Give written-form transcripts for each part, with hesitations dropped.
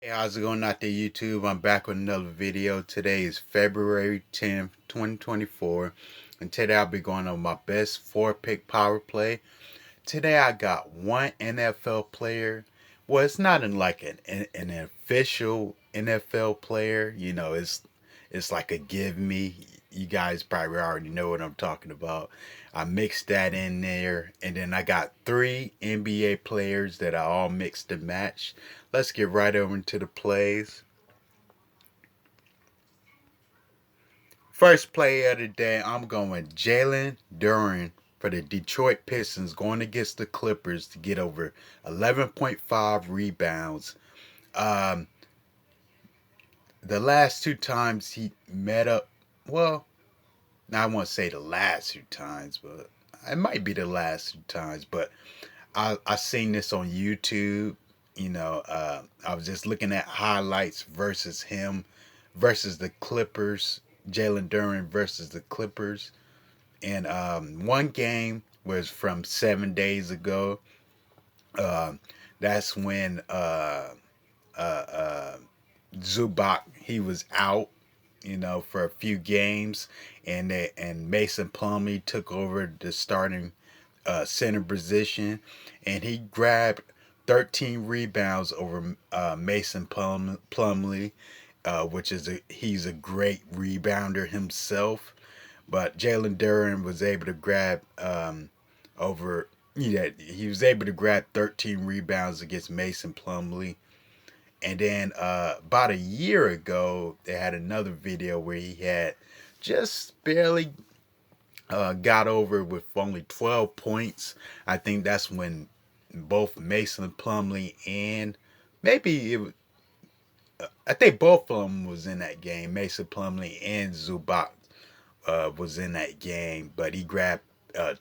Hey, how's it going out there, YouTube? I'm back with another video. Today is February 10th, 2024, and today I'll be going over my best four-pick power play. Today I got one NFL player. Well, it's not in like an official NFL player. It's like a give me. You guys probably already know what I'm talking about. I mixed that in there, and then I got three NBA players that I all mixed and matched. Let's get right over into the plays. First play of the day, I'm going Jalen Duren for the Detroit Pistons going against the Clippers to get over 11.5 rebounds. Um, the last two times he met up, well, I won't say the last two times, but it might be the last two times. But I seen this on YouTube. I was just looking at highlights versus him versus the Clippers. Jalen Duren versus the Clippers. And one game was from 7 days ago. Um, that's when uh, uh, Zubac he was out, for a few games, and Mason Plumlee took over the starting center position, and he grabbed 13 rebounds over Mason Plumlee, which is he's a great rebounder himself. But Jalen Duren was able to grab over yeah, he was able to grab 13 rebounds against Mason Plumlee. And then about a year ago, they had another video where he had just barely got over with only 12 points. I think that's when both Mason Plumlee and maybe it was, I think both of them was in that game. Mason Plumlee and Zubac was in that game, but he grabbed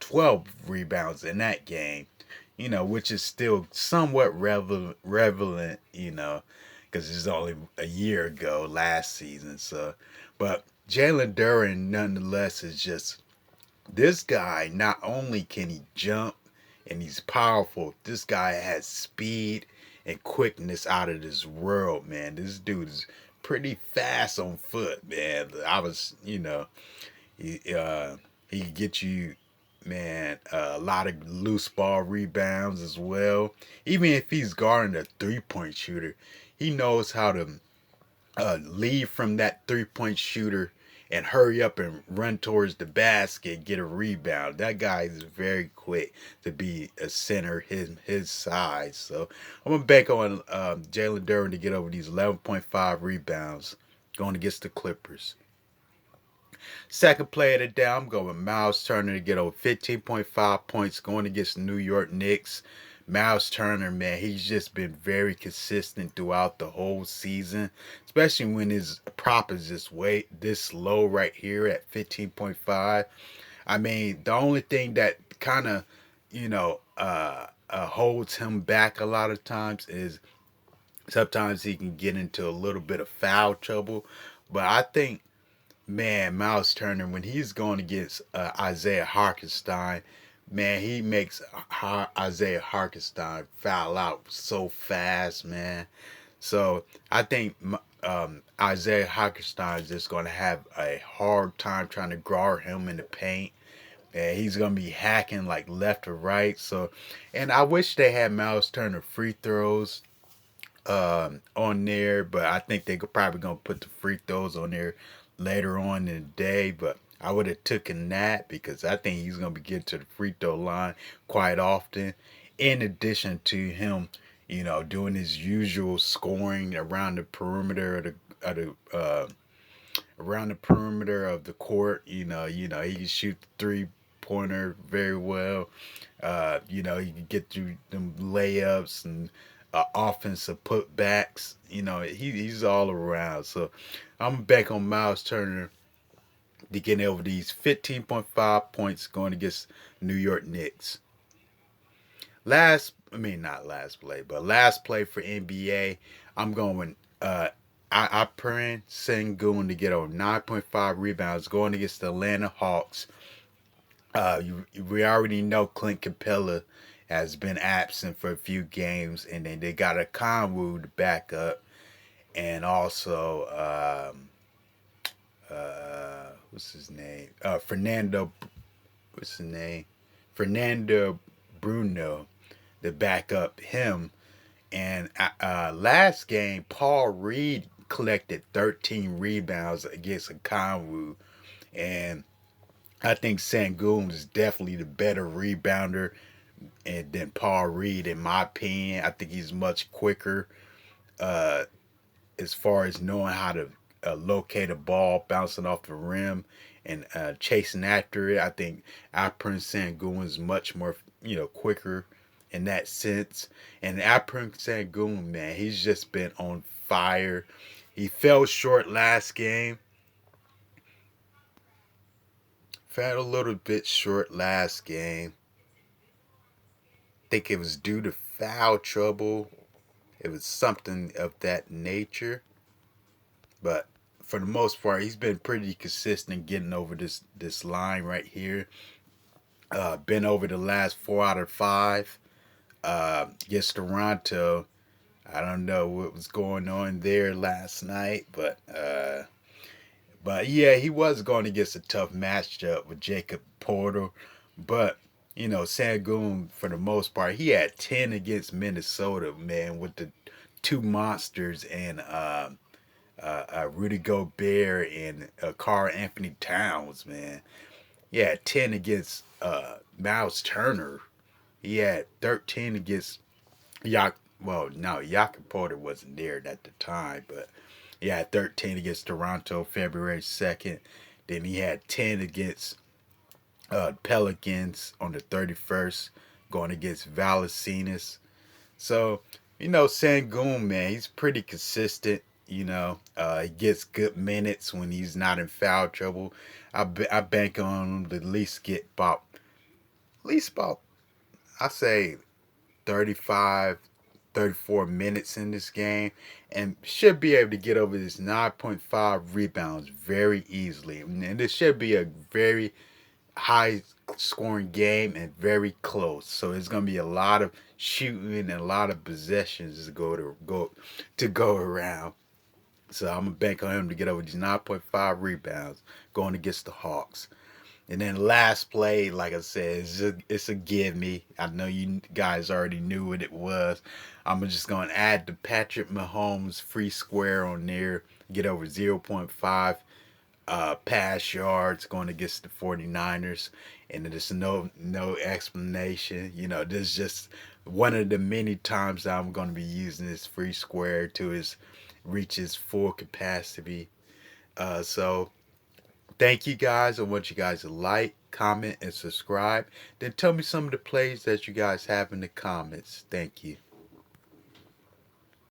12 rebounds in that game, which is still somewhat relevant, because it's only a year ago last season. So, but Jalen Duren, nonetheless, is just this guy. Not only can he jump and he's powerful, this guy has speed and quickness out of this world, man. This dude is pretty fast on foot, man. I was, he he can get you, man, a lot of loose ball rebounds as well. Even if he's guarding a 3 point shooter, he knows how to leave from that 3 point shooter and hurry up and run towards the basket, get a rebound. That guy is very quick to be a center his size. So I'm gonna bank on Jalen Duren to get over these 11.5 rebounds going against the Clippers. Second play of the day, I'm going with Miles Turner to get over 15.5 points going against the New York Knicks. Miles Turner, man, he's just been very consistent throughout the whole season, especially when his prop is this low right here at 15.5. I mean, the only thing that kind of, holds him back a lot of times is sometimes he can get into a little bit of foul trouble. But I think, man, Miles Turner, when he's going against Isaiah Hartenstein, man, he makes Isaiah Hartenstein foul out so fast, man. So I think Isaiah Hartenstein is just going to have a hard time trying to guard him in the paint. And he's gonna be hacking like left or right. So, and I wish they had Miles Turner free throws on there, but I think they could probably gonna put the free throws on there later on in the day. But I would have taken that because I think he's gonna be getting to the free throw line quite often. In addition to him, doing his usual scoring around the perimeter around the perimeter of the court. He can shoot the 3 pointer very well. He can get through them layups and offensive putbacks. He's all around. So I'm back on Miles Turner to get over these 15.5 points going against New York Knicks. Not last play, but last play for NBA. I'm going I Prin Sengun to get over 9.5 rebounds going against the Atlanta Hawks. We already know Clint Capella has been absent for a few games, and then they got a Conwu to back up. and also what's his name? Fernando. What's his name? Fernando Bruno to back up him. And last game, Paul Reed collected 13 rebounds against Okonwu, and I think Sangoon is definitely the better rebounder and than Paul Reed, in my opinion. I think he's much quicker uh, as far as knowing how to locate a ball bouncing off the rim and chasing after it. I think Alperen Sengun is much more, quicker in that sense. And Alperen Sengun, man, he's just been on fire. He fell short last game. Fell a little bit short last game. Think it was due to foul trouble. It was something of that nature. But for the most part, he's been pretty consistent getting over this line right here. Been over the last 4 out of 5 against Toronto. I don't know what was going on there last night, but yeah, he was going against a tough matchup with Jacob Porter. But Sangoon, for the most part, he had 10 against Minnesota, man, with the two monsters and Rudy Gobert and Karl Anthony Towns, man. He had 10 against Miles Turner. He had 13 against Yak. Well, no, Jakob Porter wasn't there at the time, but he had 13 against Toronto February 2nd. Then he had 10 against Pelicans on the 31st, going against Valanciunas. So, Sangoon, man, he's pretty consistent. He gets good minutes when he's not in foul trouble. I bank on him to at least about I say 35, 34 minutes in this game, and should be able to get over this 9.5 rebounds very easily. And this should be a very high scoring game and very close. So it's gonna be a lot of shooting and a lot of possessions to go around. So I'm gonna bank on him to get over these 9.5 rebounds going against the Hawks. And then last play, like I said, it's a give me. I know you guys already knew what it was. I'm just going to add the Patrick Mahomes free square on there. Get over zero point 0.5 pass yards going against the 49ers. And there's no explanation. This is just one of the many times that I'm going to be using this free square to reach his full capacity. So thank you guys. I want you guys to like, comment, and subscribe. Then tell me some of the plays that you guys have in the comments. Thank you.